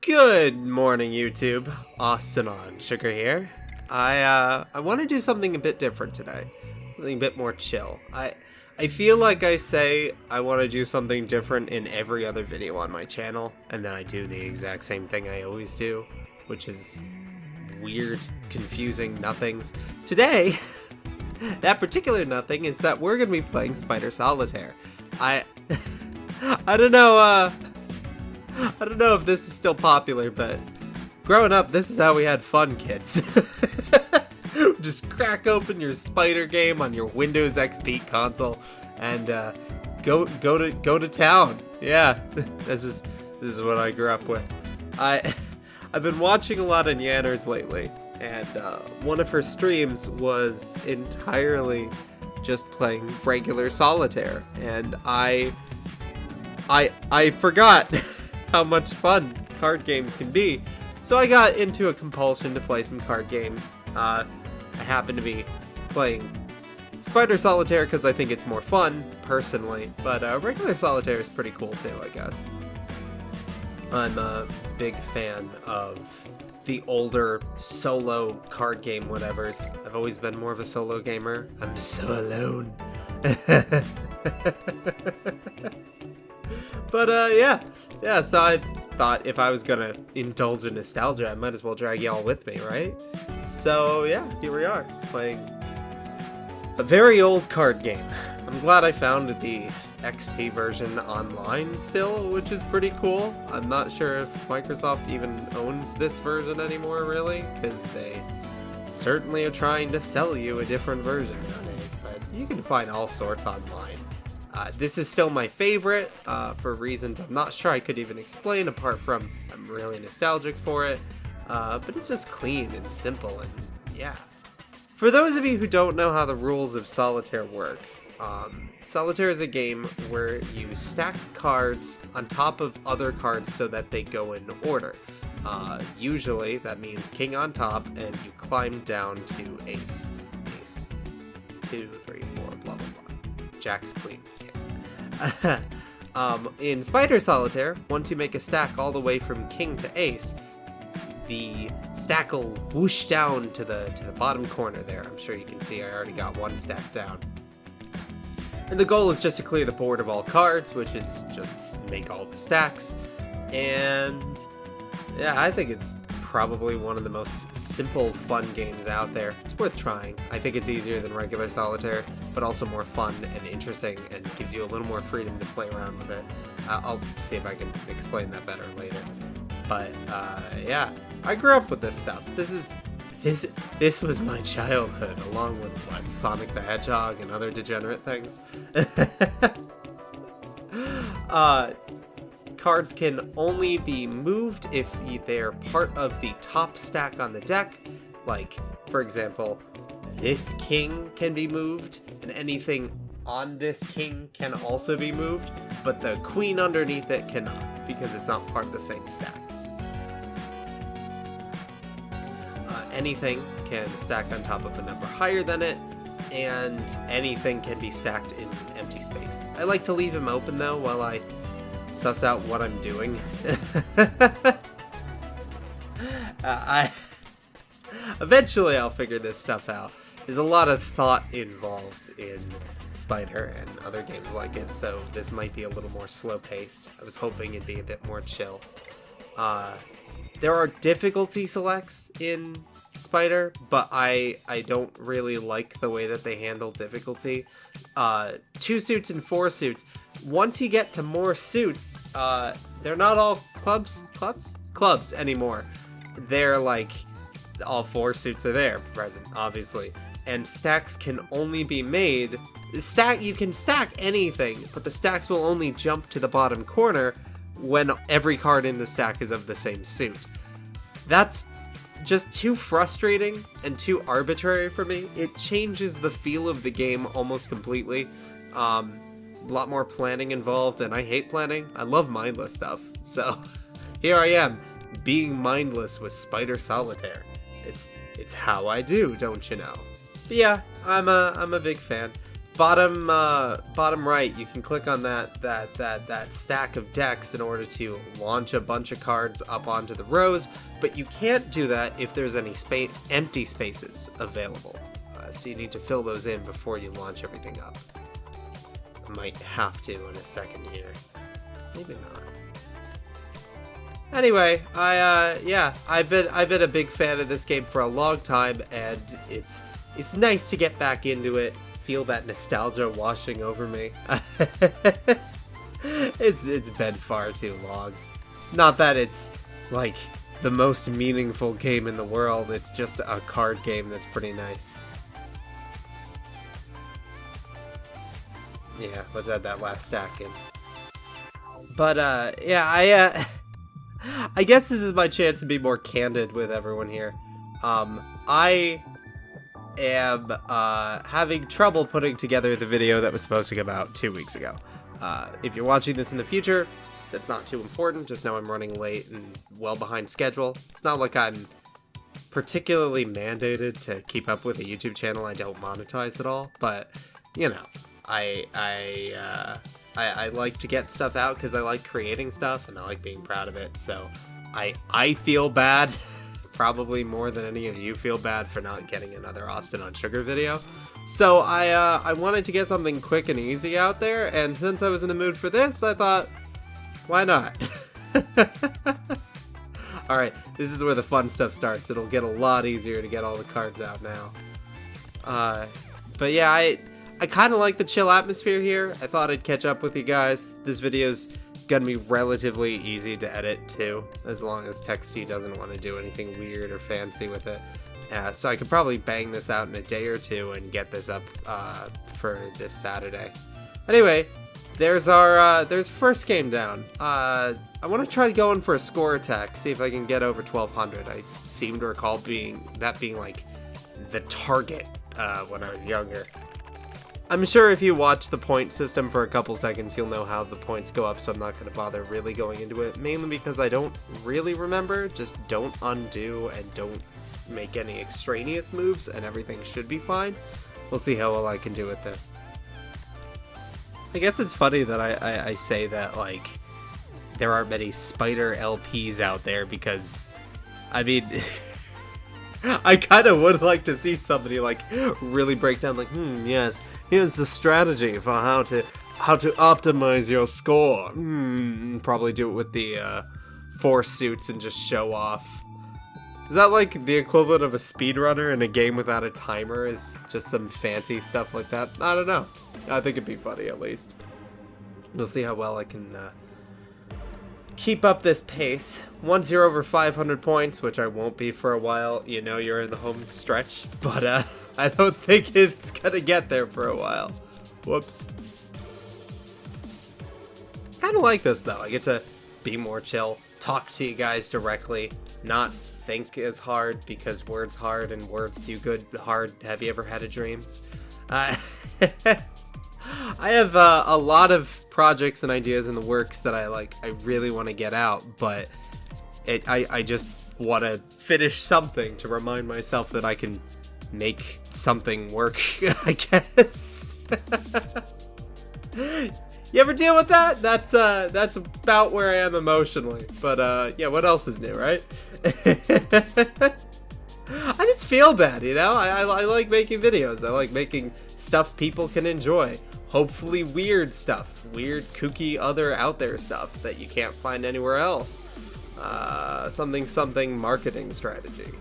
Good morning, YouTube. Austin on Sugar here. I want to do something a bit different today. Something a bit more chill. I feel like I say I want to do something different in every other video on my channel, and then I do the exact same thing I always do, which is weird, confusing nothings. Today, that particular nothing is that we're gonna be playing Spider Solitaire. I don't know, I don't know if this is still popular, but growing up, this is how we had fun, kids. Just crack open your Spider game on your Windows XP console and go to town. Yeah, this is what I grew up with. I've been watching a lot of Nyanners lately, and one of her streams was entirely just playing regular Solitaire, and I forgot how much fun card games can be, so I got into a compulsion to play some card games. I happen to be playing Spider Solitaire because I think it's more fun, personally, but regular Solitaire is pretty cool too, I guess. I'm a big fan of the older solo card game whatevers. I've always been more of a solo gamer. I'm so alone. But yeah, so I thought if I was gonna indulge in nostalgia, I might as well drag y'all with me, right? So yeah, here we are, playing a very old card game. I'm glad I found the XP version online still, which is pretty cool. I'm not sure if Microsoft even owns this version anymore, really, because they certainly are trying to sell you a different version nowadays, but you can find all sorts online. This is still my favorite, for reasons I'm not sure I could even explain, apart from I'm really nostalgic for it, but it's just clean and simple, and yeah. For those of you who don't know how the rules of Solitaire work, Solitaire is a game where you stack cards on top of other cards so that they go in order. Usually that means king on top, and you climb down to ace. Ace, 2, 3, 4, blah blah blah. Jack, queen, king. In Spider Solitaire, once you make a stack all the way from king to ace, the stack will whoosh down to the bottom corner there. I'm sure you can see I already got one stack down. And the goal is just to clear the board of all cards, which is just make all the stacks. And yeah, I think it's probably one of the most simple, fun games out there. It's worth trying. I think it's easier than regular Solitaire, but also more fun and interesting, and gives you a little more freedom to play around with it. I'll see if I can explain that better later. But yeah, I grew up with this stuff. This was my childhood, along with what, Sonic the Hedgehog and other degenerate things. Cards can only be moved if they're part of the top stack on the deck. Like, for example, this king can be moved, and anything on this king can also be moved, but the queen underneath it cannot, because it's not part of the same stack. Anything can stack on top of a number higher than it, and anything can be stacked in empty space. I like to leave them open though while I suss out what I'm doing. Eventually I'll figure this stuff out. There's a lot of thought involved in Spider and other games like it, so this might be a little more slow-paced. I was hoping it'd be a bit more chill. There are difficulty selects in Spider, but I don't really like the way that they handle difficulty. 2 suits and 4 suits. Once you get to more suits, they're not all clubs anymore. They're like, all 4 suits are there, present, obviously. And stacks can only be made, you can stack anything, but the stacks will only jump to the bottom corner when every card in the stack is of the same suit. That's just too frustrating and too arbitrary for me. It changes the feel of the game almost completely. A lot more planning involved, and I hate planning. I love mindless stuff. So here I am, being mindless with Spider Solitaire. It's how I do, don't you know? But yeah, I'm a big fan. bottom right, you can click on that stack of decks in order to launch a bunch of cards up onto the rows, but you can't do that if there's any empty spaces available. So you need to fill those in before you launch everything up. I might have to in a second here. Maybe not. Anyway, I've been a big fan of this game for a long time, and it's nice to get back into it. Feel that nostalgia washing over me. It's been far too long. Not that it's like the most meaningful game in the world. It's just a card game that's pretty nice. Yeah, let's add that last stack in. But yeah, I guess this is my chance to be more candid with everyone here. I am having trouble putting together the video that was supposed to come out 2 weeks ago. If you're watching this in the future, that's not too important. Just know I'm running late and well behind schedule. It's not like I'm particularly mandated to keep up with a YouTube channel I don't monetize at all, but you know, I like to get stuff out because I like creating stuff and I like being proud of it. So I feel bad, probably more than any of you feel bad, for not getting another Austin on Sugar video. So I wanted to get something quick and easy out there, and since I was in the mood for this, I thought, why not? Alright, this is where the fun stuff starts. It'll get a lot easier to get all the cards out now. But yeah, I kind of like the chill atmosphere here. I thought I'd catch up with you guys. This video's gonna be relatively easy to edit too, as long as Texty doesn't want to do anything weird or fancy with it. So I could probably bang this out in a day or two and get this up for this Saturday. Anyway, there's our first game down. I want to try going for a score attack, see if I can get over 1200. I seem to recall being like the target when I was younger. I'm sure if you watch the point system for a couple seconds, you'll know how the points go up, so I'm not going to bother really going into it, mainly because I don't really remember. Just don't undo and don't make any extraneous moves, and everything should be fine. We'll see how well I can do with this. I guess it's funny that I say that, like, there aren't many Spider LPs out there, because, I mean... I kind of would like to see somebody like really break down, like, yes, here's the strategy for how to optimize your score. Probably do it with the 4 suits and just show off. Is that like the equivalent of a speedrunner in a game without a timer? Is just some fancy stuff like that? I don't know. I think it'd be funny at least. We'll see how well I can keep up this pace. Once you're over 500 points, which I won't be for a while, you know you're in the home stretch, but I don't think it's gonna get there for a while. Whoops. Kind of like this though. I get to be more chill, talk to you guys directly, not think as hard, because words hard and words do good hard. Have you ever had a dreams? I have a lot of projects and ideas in the works that I really want to get out, but I just want to finish something to remind myself that I can make something work, I guess. You ever deal with that? That's about where I am emotionally. But yeah, what else is new, right? I just feel bad, you know? I like making videos. I like making stuff people can enjoy. Hopefully weird stuff. Weird, kooky, other out there stuff that you can't find anywhere else. Something marketing strategy.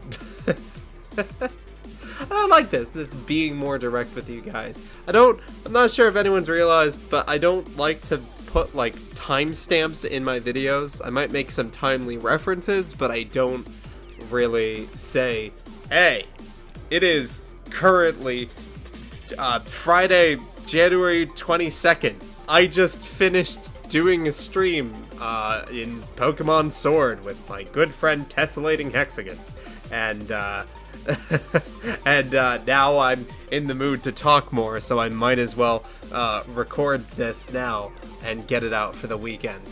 I like this being more direct with you guys. I'm not sure if anyone's realized, but I don't like to put like timestamps in my videos. I might make some timely references, but I don't really say, hey, it is currently Friday, January 22nd. I just finished doing a stream in Pokemon Sword with my good friend Tessellating Hexagons, and and now I'm in the mood to talk more, so I might as well record this now and get it out for the weekend.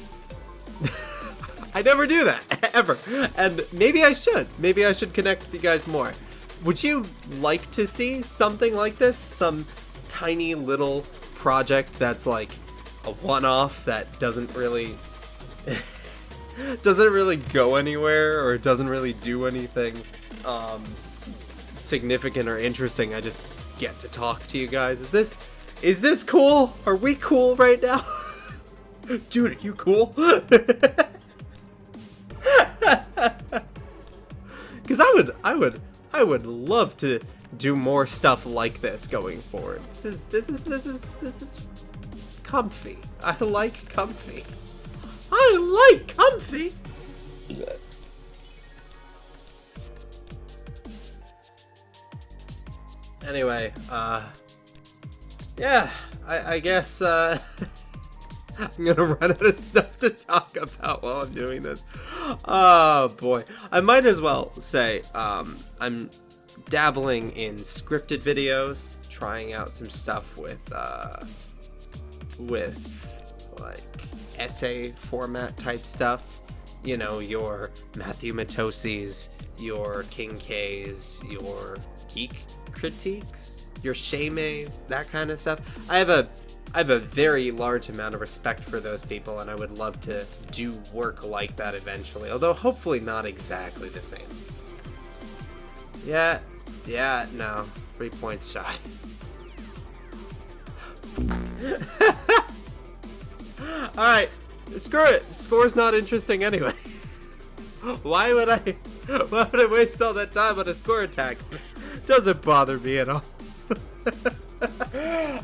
I never do that, ever, and maybe I should. Maybe I should connect with you guys more. Would you like to see something like this? Some tiny little project that's like a one-off that doesn't really go anywhere or doesn't really do anything significant or interesting. I just get to talk to you guys. Is this cool? Are we cool right now? Dude, are you cool? Because I would love to do more stuff like this going forward. This is comfy. I like comfy. I like comfy. Anyway, yeah, I guess I'm gonna run out of stuff to talk about while I'm doing this. Oh boy, I might as well say I'm dabbling in scripted videos, trying out some stuff with like essay format type stuff. You know, your Matthew Matosi's, your King K's, your Geek Critiques, your Shaymays, that kind of stuff. I have a very large amount of respect for those people, and I would love to do work like that eventually, although hopefully not exactly the same. Yeah, no, 3 points shy. Alright, screw it, score's not interesting anyway. Why would I waste all that time on a score attack? Doesn't bother me at all.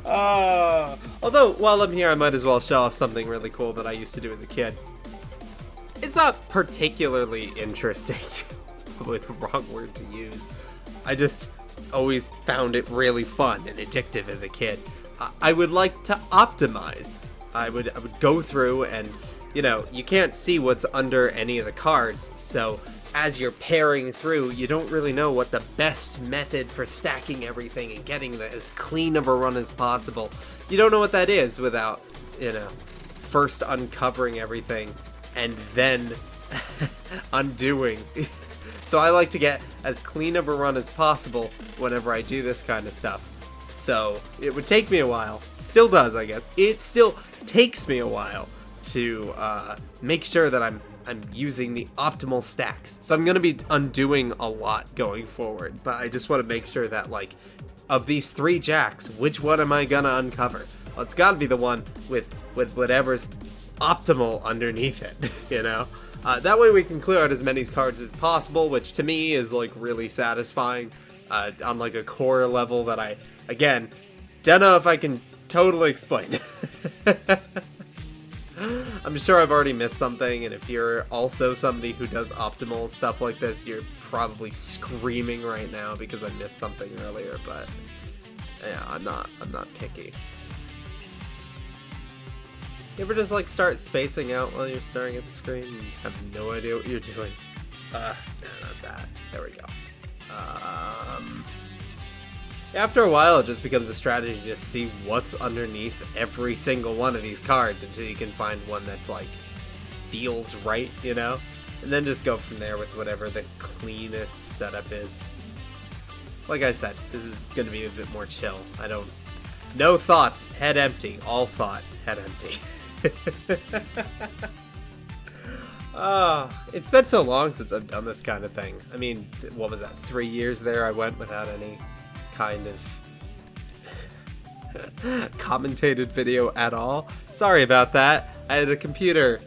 Although, while I'm here, I might as well show off something really cool that I used to do as a kid. It's not particularly interesting. It's probably the wrong word to use. I just always found it really fun and addictive as a kid. I would like to optimize. I would go through and, you know, you can't see what's under any of the cards, so as you're pairing through, you don't really know what the best method for stacking everything and getting as clean of a run as possible. You don't know what that is without, you know, first uncovering everything and then undoing. So I like to get as clean of a run as possible whenever I do this kind of stuff. So it would take me a while. It still does, I guess. It still takes me a while to make sure that I'm using the optimal stacks. So I'm going to be undoing a lot going forward, but I just want to make sure that, like, of these 3 jacks, which one am I going to uncover? Well, it's got to be the one with whatever's optimal underneath it, you know? That way we can clear out as many cards as possible, which to me is, like, really satisfying on, like, a core level that I, again, don't know if I can totally explain. I'm sure I've already missed something, and if you're also somebody who does optimal stuff like this, you're probably screaming right now because I missed something earlier, but yeah, I'm not picky. You ever just, like, start spacing out while you're staring at the screen and have no idea what you're doing? No, not that. There we go. After a while, it just becomes a strategy to see what's underneath every single one of these cards until you can find one that's, like, feels right, you know? And then just go from there with whatever the cleanest setup is. Like I said, this is going to be a bit more chill. No thoughts, head empty. All thought, head empty. It's been so long since I've done this kind of thing. I mean, what was that, 3 years there I went without any kind of commentated video at all. Sorry about that. I had a computer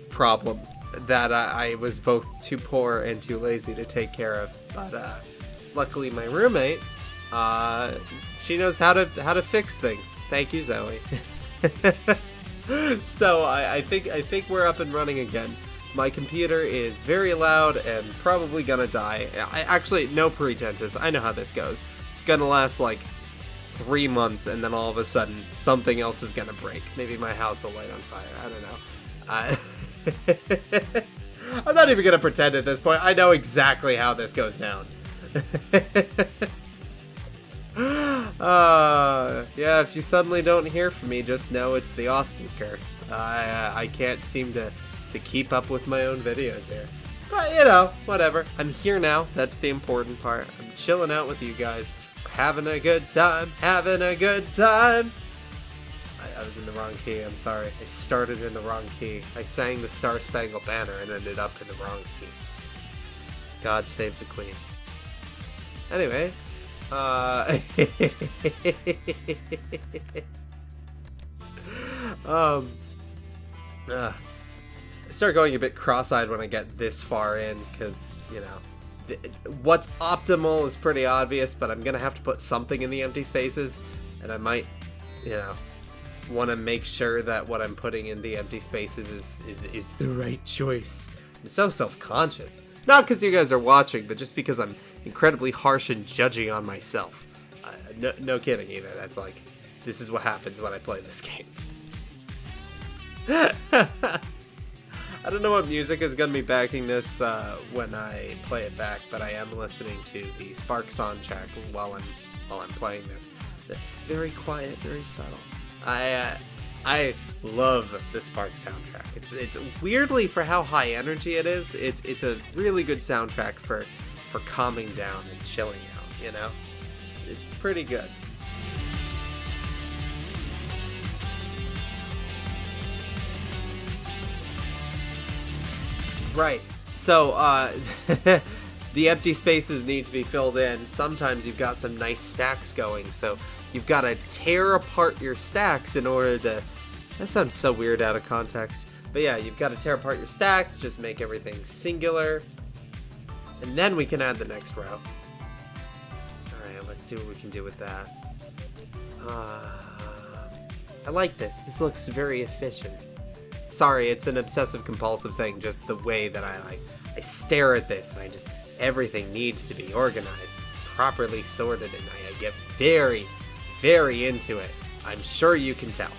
problem that I was both too poor and too lazy to take care of. But luckily my roommate, she knows how to fix things. Thank you, Zoe. So I think we're up and running again. My computer is very loud and probably gonna die. Actually, no pretenses. I know how this goes. It's gonna last like 3 months, and then all of a sudden something else is gonna break. Maybe my house will light on fire. I don't know. I'm not even gonna pretend at this point. I know exactly how this goes down. Yeah, if you suddenly don't hear from me, just know it's the Austin curse. I can't seem to keep up with my own videos here. But, you know, whatever. I'm here now. That's the important part. I'm chilling out with you guys. We're having a good time, having a good time. I was in the wrong key, I'm sorry. I started in the wrong key. I sang the Star Spangled Banner and ended up in the wrong key. God save the Queen. Anyway, I start going a bit cross-eyed when I get this far in, because, you know, what's optimal is pretty obvious, but I'm gonna have to put something in the empty spaces, and I might, you know, want to make sure that what I'm putting in the empty spaces is the right choice. I'm so self-conscious. Not because you guys are watching, but just because I'm incredibly harsh and judgy on myself. No kidding either. That's like, this is what happens when I play this game. I don't know what music is going to be backing this when I play it back, but I am listening to the Spark soundtrack while I'm playing this. Very quiet, very subtle. I love the Spark soundtrack. It's weirdly, for how high energy it is, it's a really good soundtrack for calming down and chilling out, you know? It's pretty good. Right. So, the empty spaces need to be filled in. Sometimes you've got some nice stacks going, so you've got to tear apart your stacks in order to... That sounds so weird out of context. But yeah, you've got to tear apart your stacks, just make everything singular. And then we can add the next row. Alright, let's see what we can do with that. I like this. This looks very efficient. Sorry, it's an obsessive compulsive thing, just the way that I stare at this and everything needs to be organized, properly sorted, and I get very, very into it. I'm sure you can tell.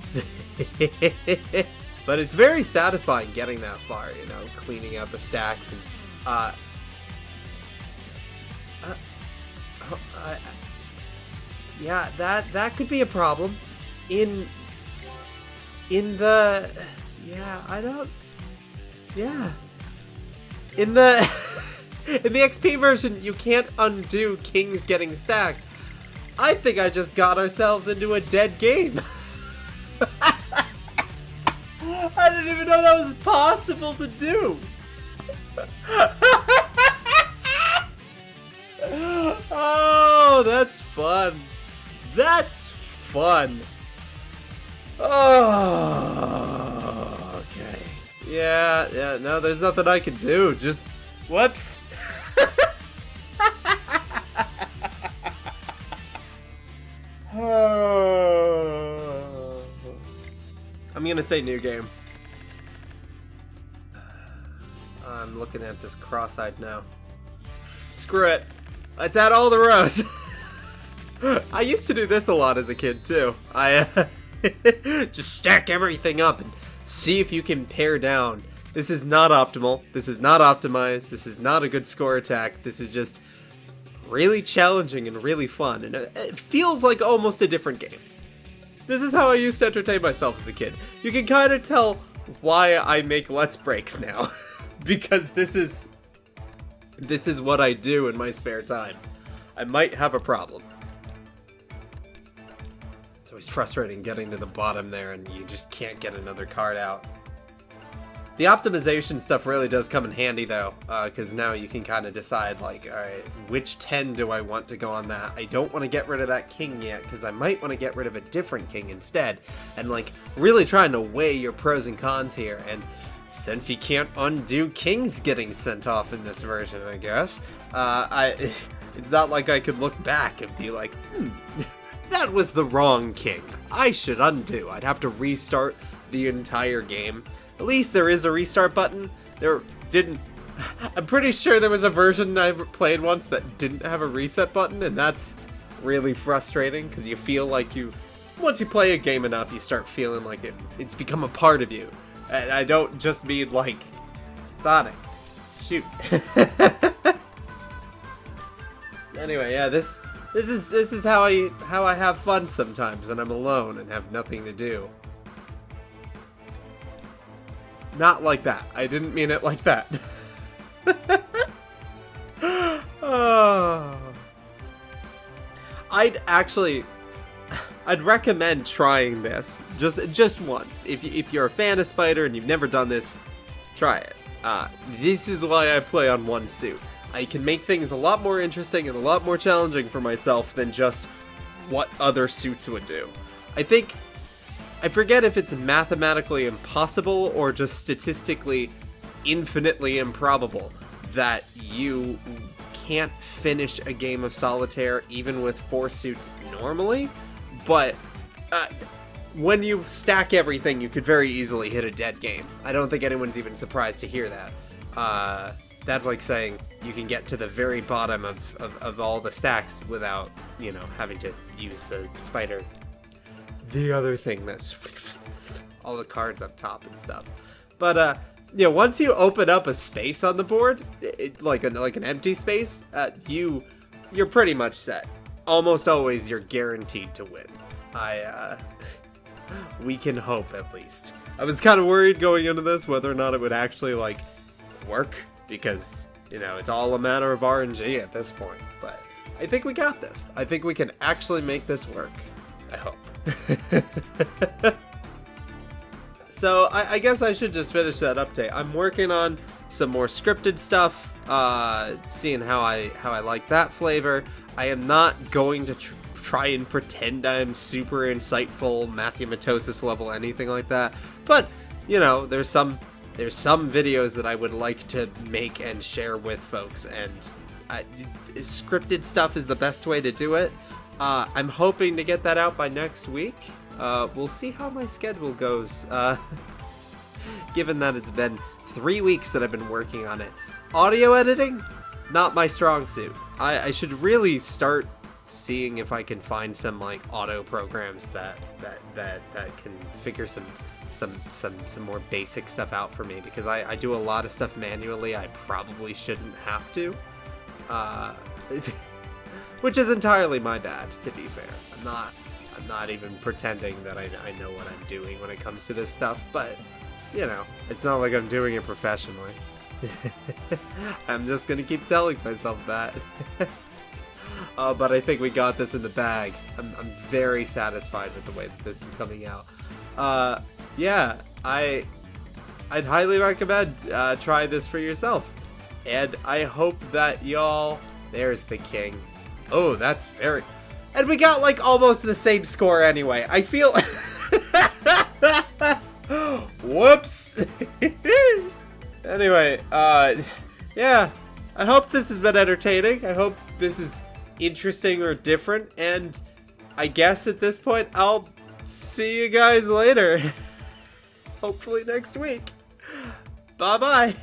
But it's very satisfying getting that far, you know, cleaning out the stacks and yeah, that could be a problem. In the in the XP version, you can't undo kings getting stacked. I think I just got ourselves into a dead game. I didn't even know that was possible to do. Oh, that's fun. That's fun. Oh, okay. Yeah, no, there's nothing I can do. Just, whoops. I'm gonna say new game. I'm looking at this cross-eyed now. Screw it. Let's add all the rows. I used to do this a lot as a kid too. I just stack everything up and see if you can pare down. This is not optimal. This is not optimized. This is not a good score attack. This is just really challenging and really fun. And it feels like almost a different game. This is how I used to entertain myself as a kid. You can kind of tell why I make Let's Breaks now. Because this is what I do in my spare time. I might have a problem. It's always frustrating getting to the bottom there and you just can't get another card out. The optimization stuff really does come in handy though, because now you can kind of decide like, alright, which 10 do I want to go on that? I don't want to get rid of that king yet, because I might want to get rid of a different king instead. And like, really trying to weigh your pros and cons here, and since you can't undo kings getting sent off in this version, I guess, it's not like I could look back and be like, that was the wrong king. I should undo. I'd have to restart the entire game. At least there is a restart button. I'm pretty sure there was a version I played once that didn't have a reset button, and that's really frustrating, because you feel like once you play a game enough, you start feeling like it's become a part of you. And I don't just mean like Sonic. Shoot. Anyway, yeah, this is how I have fun sometimes when I'm alone and have nothing to do. Not like that. I didn't mean it like that. Oh. I'd recommend trying this just once. If you're a fan of Spider and you've never done this, try it. This is why I play on one suit. I can make things a lot more interesting and a lot more challenging for myself than just what other suits would do. I forget if it's mathematically impossible or just statistically infinitely improbable that you can't finish a game of Solitaire even with 4 suits normally, but when you stack everything, you could very easily hit a dead game. I don't think anyone's even surprised to hear that. That's like saying you can get to the very bottom of all the stacks without, having to use the spider. The other thing that's all the cards up top and stuff. But, once you open up a space on the board, like an empty space, you're pretty much set. Almost always you're guaranteed to win. We can hope, at least. I was kind of worried going into this whether or not it would actually, work, because, it's all a matter of RNG at this point. But I think we got this. I think we can actually make this work. I hope. So, I guess I should just finish that update. I'm working on some more scripted stuff, seeing how I like that flavor. I am not going to try and pretend I'm super insightful, mathematosis level, anything like that. But, there's some videos that I would like to make and share with folks, and scripted stuff is the best way to do it. I'm hoping to get that out by next week. We'll see how my schedule goes, given that it's been 3 weeks that I've been working on it. Audio editing, not my strong suit. I should really start seeing if I can find some auto programs that can figure some more basic stuff out for me, because I do a lot of stuff manually. I probably shouldn't have to, which is entirely my bad, to be fair. I'm not even pretending that I know what I'm doing when it comes to this stuff, but it's not like I'm doing it professionally. I'm just gonna keep telling myself that. But I think we got this in the bag. I'm very satisfied with the way that this is coming out. Yeah, I'd highly recommend try this for yourself. And I hope that y'all... There's the king. Oh, that's very... And we got almost the same score anyway. I feel... Whoops! Anyway, yeah. I hope this has been entertaining. I hope this is interesting or different. And I guess at this point, I'll see you guys later. Hopefully next week. Bye-bye.